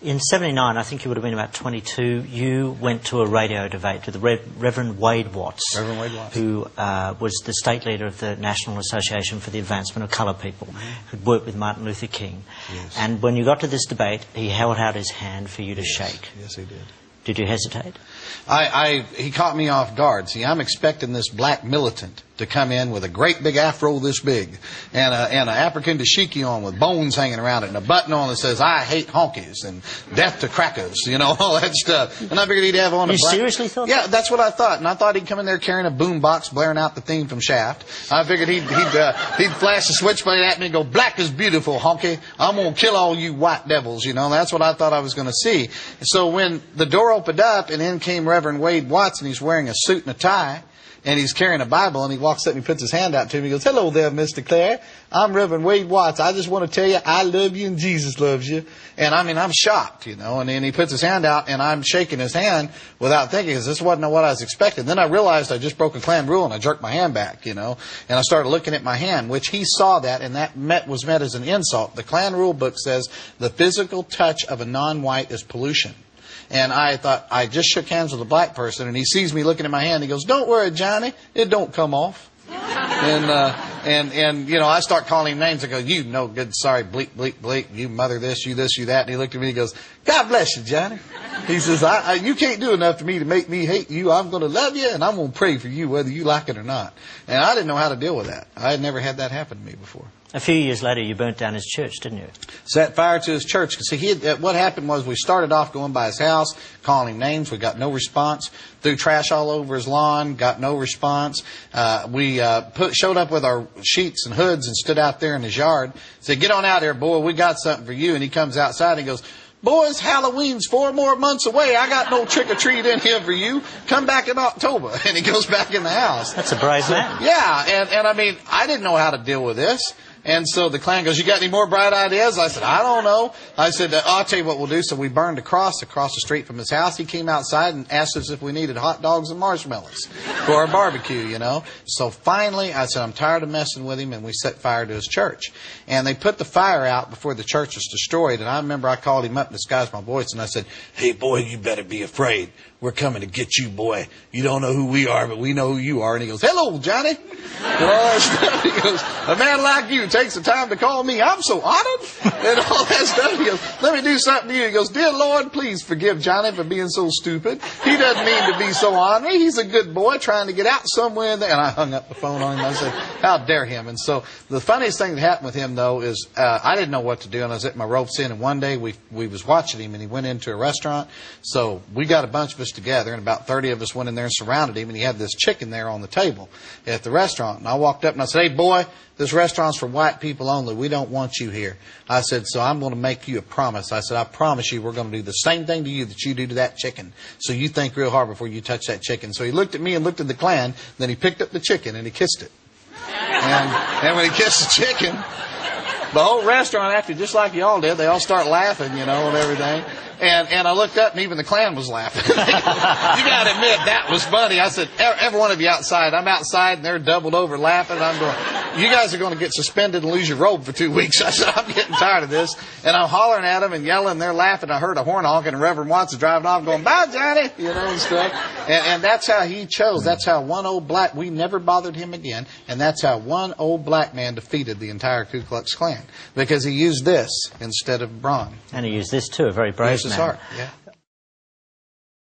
In '79, I think you would have been about 22, you went to a radio debate with the Reverend Wade Watts, who was the state leader of the National Association for the Advancement of Coloured People, who'd worked with Martin Luther King. Yes. And when you got to this debate, he held out his hand for you to shake. Yes, he did. Did you hesitate? He caught me off guard. See, I'm expecting this black militant to come in with a great big afro this big and an African dashiki on with bones hanging around it and a button on that says, "I hate honkies," and "death to crackers," you know, all that stuff. And I figured he'd have on a You black... seriously thought Yeah, that? that's what I thought. And I thought he'd come in there carrying a boom box blaring out the theme from Shaft. I figured he'd flash a switchblade at me and go, "Black is beautiful, honky. I'm going to kill all you white devils," you know. That's what I thought I was going to see. So when the door opened up and in came Reverend Wade Watts, and he's wearing a suit and a tie, and he's carrying a Bible, and he walks up and he puts his hand out to me. He goes, "Hello there, Mr. Clare. I'm Reverend Wade Watts. I just want to tell you I love you and Jesus loves you." And I mean, I'm shocked, you know. And then he puts his hand out, and I'm shaking his hand without thinking, because this wasn't what I was expecting. Then I realized I just broke a Klan rule, and I jerked my hand back, you know. And I started looking at my hand, which he saw that, and that was met as an insult. The Klan rule book says the physical touch of a non-white is pollution. And I thought, I just shook hands with a black person, and he sees me looking at my hand. He goes, "Don't worry, Johnny, it don't come off." And you know, I start calling him names. I go, "You no good, sorry, bleep, bleep, bleep, you mother this, you that." And he looked at me and he goes, "God bless you, Johnny." He says, "You can't do enough to me to make me hate you. I'm going to love you, and I'm going to pray for you whether you like it or not." And I didn't know how to deal with that. I had never had that happen to me before. A few years later, you burnt down his church, didn't you? Set fire to his church. See, what happened was we started off going by his house, calling him names. We got no response. Threw trash all over his lawn. Got no response. We showed up with our sheets and hoods and stood out there in his yard. Said, "Get on out here, boy. We got something for you." And he comes outside and he goes, "Boys, Halloween's 4 more months away. I got no trick-or-treat in here for you. Come back in October." And he goes back in the house. That's a brave man. Yeah, and I mean, I didn't know how to deal with this. And so the Klan goes, "You got any more bright ideas?" I said, "I don't know." I said, "I'll tell you what we'll do." So we burned a cross across the street from his house. He came outside and asked us if we needed hot dogs and marshmallows for our barbecue, you know. So finally, I said, "I'm tired of messing with him," and we set fire to his church. And they put the fire out before the church was destroyed. And I remember I called him up and disguised my voice, and I said, "Hey, boy, you better be afraid. We're coming to get you, boy. You don't know who we are, but we know who you are." And he goes, "Hello, Johnny." And all that stuff. He goes, "A man like you takes the time to call me. I'm so honored." And all that stuff. He goes, "Let me do something to you." He goes, "Dear Lord, please forgive Johnny for being so stupid. He doesn't mean to be so ornery. He's a good boy trying to get out somewhere in there." And I hung up the phone on him. I said, "How dare him?" And so the funniest thing that happened with him, though, is I didn't know what to do. And I was at my ropes in. And one day we was watching him, and he went into a restaurant. So we got a bunch of us together, and about 30 of us went in there and surrounded him, and he had this chicken there on the table at the restaurant. And I walked up and I said, "Hey, boy, this restaurant's for white people only. We don't want you here." I said, "So I'm going to make you a promise." I said, "I promise you we're going to do the same thing to you that you do to that chicken. So you think real hard before you touch that chicken." So he looked at me and looked at the Klan, then he picked up the chicken and he kissed it. And when he kissed the chicken, the whole restaurant acted just like y'all did. They all start laughing, you know, and everything. And I looked up, and even the Klan was laughing. You got to admit, that was funny. I said, every one of you outside. I'm outside, and they're doubled over laughing. And I'm going, "You guys are going to get suspended and lose your robe for 2 weeks." I said, "I'm getting tired of this." And I'm hollering at them and yelling, and they're laughing. I heard a horn honking, and Reverend Watts is driving off going, "Bye, Johnny," you know, and stuff. And that's how he chose. That's how one old black, we never bothered him again. And that's how one old black man defeated the entire Ku Klux Klan. Because he used this instead of brawn. And he used this too, a very brave man. Heart, yeah.